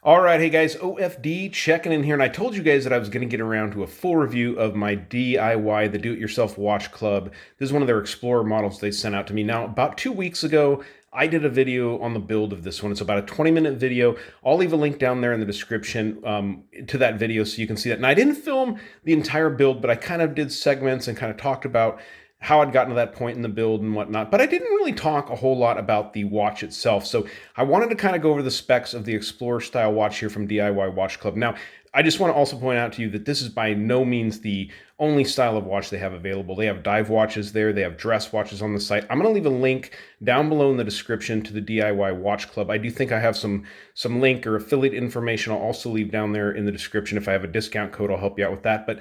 All right, hey guys, OFD checking in here, and I told you guys that I was going to get around to a full review of my DIY, the Do-It-Yourself Watch Club. This is one of their Explorer models they sent out to me. Now, about 2 weeks ago, I did a video on the build of this one. It's about a 20-minute video. I'll leave a link down there in the description to that video so you can see that. And I didn't film the entire build, but I kind of did segments and kind of talked about how I'd gotten to that point in the build and whatnot, but I didn't really talk a whole lot about the watch itself. So I wanted to kind of go over the specs of the Explorer style watch here from DIY Watch Club. Now, I just want to also point out to you that this is by no means the only style of watch they have available. They have dive watches there. They have dress watches on the site. I'm going to leave a link down below in the description to the DIY Watch Club. I do think I have some link or affiliate information I'll also leave down there in the description. If I have a discount code, I'll help you out with that. But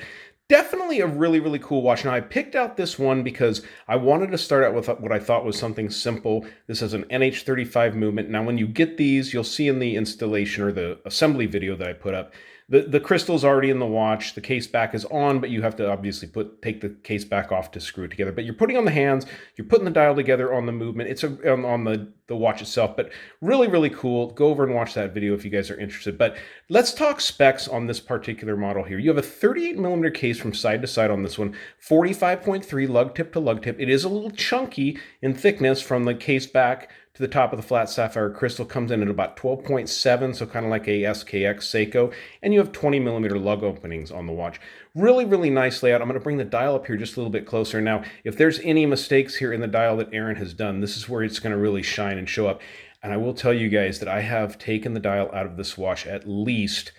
definitely a really, really cool watch. Now, I picked out this one because I wanted to start out with what I thought was something simple. This is an Nh35 Movement. Now, when you get these, you'll see in the installation or the assembly video that I put up, the crystal's already in the watch. The case back is on, but you have to obviously take the case back off to screw it together. But you're putting on the hands, you're putting the dial together on the movement. It's on the watch itself, but really, really cool. Go over and watch that video if you guys are interested. But let's talk specs on this particular model here. You have a 38mm case from side to side on this one, 45.3 lug tip to lug tip. It is a little chunky in thickness from the case back to the top of the flat sapphire crystal. Comes in at about 12.7, so kind of like a SKX Seiko, and you have 20mm lug openings on the watch. Really, really nice layout. I'm going to bring the dial up here just a little bit closer. Now, if there's any mistakes here in the dial that Aron has done, this is where it's going to really shine and show up. And I will tell you guys that I have taken the dial out of this watch at least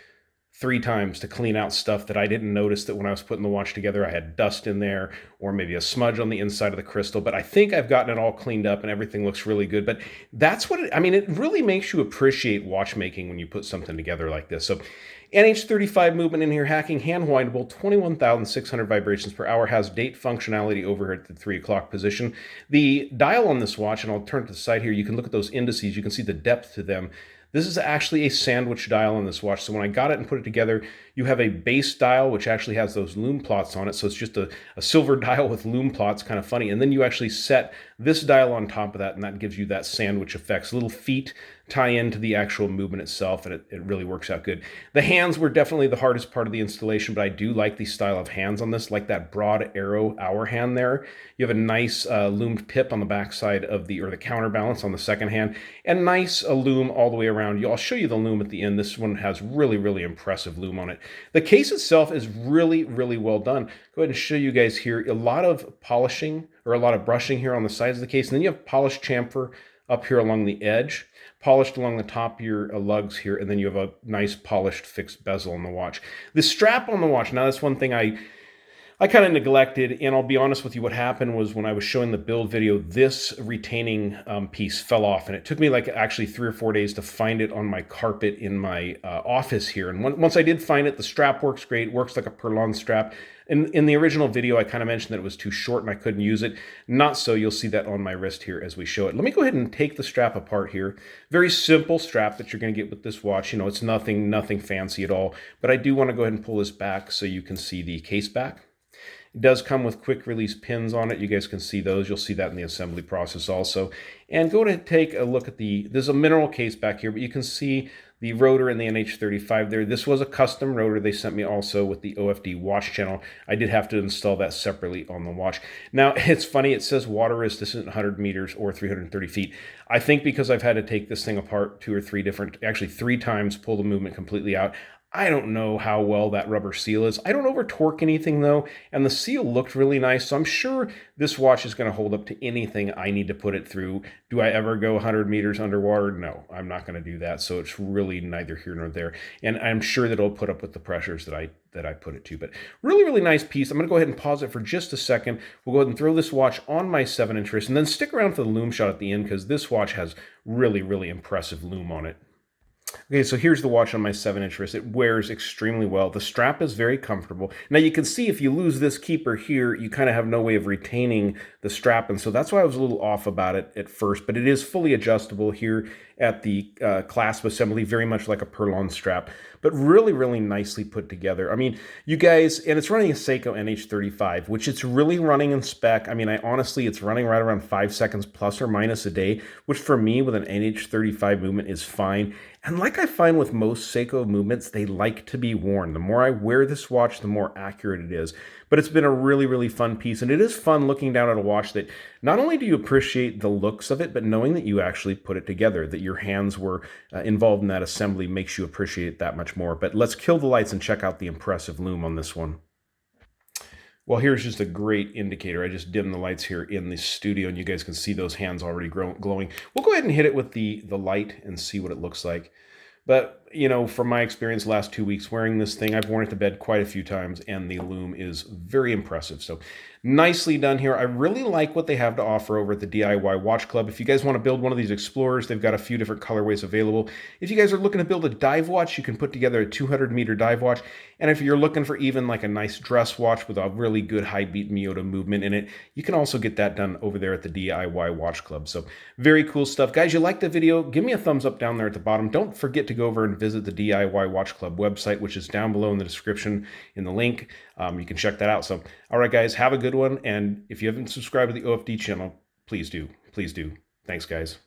3 times to clean out stuff that I didn't notice that when I was putting the watch together, I had dust in there or maybe a smudge on the inside of the crystal. But I think I've gotten it all cleaned up and everything looks really good. But that's what it really makes you appreciate watchmaking when you put something together like this. So Nh35 Movement in here, hacking, hand windable, 21,600 vibrations per hour, has date functionality over here at the 3 o'clock position. The dial on this watch, and I'll turn to the side here, you can look at those indices, you can see the depth to them. This is actually a sandwich dial on this watch. So when I got it and put it together, you have a base dial, which actually has those loom plots on it. So it's just a silver dial with loom plots, kind of funny. And then you actually set this dial on top of that, and that gives you that sandwich effect. Little feet tie into the actual movement itself, and it really works out good. The hands were definitely the hardest part of the installation, but I do like the style of hands on this, like that broad arrow hour hand there. You have a nice loomed pip on the backside of the counterbalance on the second hand, and nice loom all the way around. I'll show you the loom at the end. This one has really, really impressive loom on it. The case itself is really, really well done. Go ahead and show you guys here a lot of polishing or a lot of brushing here on the sides of the case, and then you have polished chamfer up here along the edge, polished along the top of your lugs here, and then you have a nice polished fixed bezel on the watch. The strap on the watch, now that's one thing I kind of neglected, and I'll be honest with you, what happened was when I was showing the build video, this retaining piece fell off, and it took me like actually 3 or 4 days to find it on my carpet in my office here. And once I did find it, the strap works great, works like a Perlon strap. In the original video, I kind of mentioned that it was too short and I couldn't use it. Not so. You'll see that on my wrist here as we show it. Let me go ahead and take the strap apart here. Very simple strap that you're going to get with this watch. You know, it's nothing fancy at all. But I do want to go ahead and pull this back so you can see the case back. It does come with quick release pins on it. You guys can see those. You'll see that in the assembly process also. And go ahead and take a look at there's a mineral case back here, but you can see the rotor in the Nh35 there. This was a custom rotor they sent me also with the OFD Watch Channel. I did have to install that separately on the watch. Now, it's funny, it says water resistant 100 meters or 330 feet. I think because I've had to take this thing apart 2 or 3 actually 3 times, pull the movement completely out, I don't know how well that rubber seal is. I don't over torque anything though, and the seal looked really nice, so I'm sure this watch is going to hold up to anything I need to put it through. Do I ever go 100 meters underwater? No, I'm not going to do that, so it's really neither here nor there, and I'm sure that it'll put up with the pressures that I put it to. But really, really nice piece. I'm going to go ahead and pause it for just a second. We'll go ahead and throw this watch on my 7-inch wrist, and then stick around for the loom shot at the end because this watch has really, really impressive loom on it. Okay, so here's the watch on my 7-inch wrist. It wears extremely well. The strap is very comfortable. Now you can see if you lose this keeper here, you kind of have no way of retaining the strap, and so that's why I was a little off about it at first, but it is fully adjustable here, at the clasp assembly, very much like a Perlon strap, but really, really nicely put together. I mean, you guys, and it's running a Seiko Nh35, which it's really running in spec. I mean, honestly, it's running right around 5 seconds plus or minus a day, which for me with an Nh35 movement is fine. And like I find with most Seiko movements, they like to be worn. The more I wear this watch, the more accurate it is. But it's been a really, really fun piece. And it is fun looking down at a watch that not only do you appreciate the looks of it, but knowing that you actually put it together, that your hands were involved in that assembly makes you appreciate it that much more. But let's kill the lights and check out the impressive loom on this one. Well, here's just a great indicator. I just dimmed the lights here in the studio, and you guys can see those hands already glowing. We'll go ahead and hit it with the light and see what it looks like. But, you know, from my experience last 2 weeks wearing this thing, I've worn it to bed quite a few times, and the loom is very impressive. So nicely done here. I really like what they have to offer over at the DIY Watch Club. If you guys want to build one of these Explorers, they've got a few different colorways available. If you guys are looking to build a dive watch, you can put together a 200-meter dive watch. And if you're looking for even like a nice dress watch with a really good high beat Miyota movement in it, you can also get that done over there at the DIY Watch Club. So very cool stuff. Guys, you liked the video, give me a thumbs up down there at the bottom. Don't forget to go over and visit the DIY Watch Club website, which is down below in the description in the link. You can check that out. So, all right, guys, have a good one. And if you haven't subscribed to the OFD channel, please do. Please do. Thanks, guys.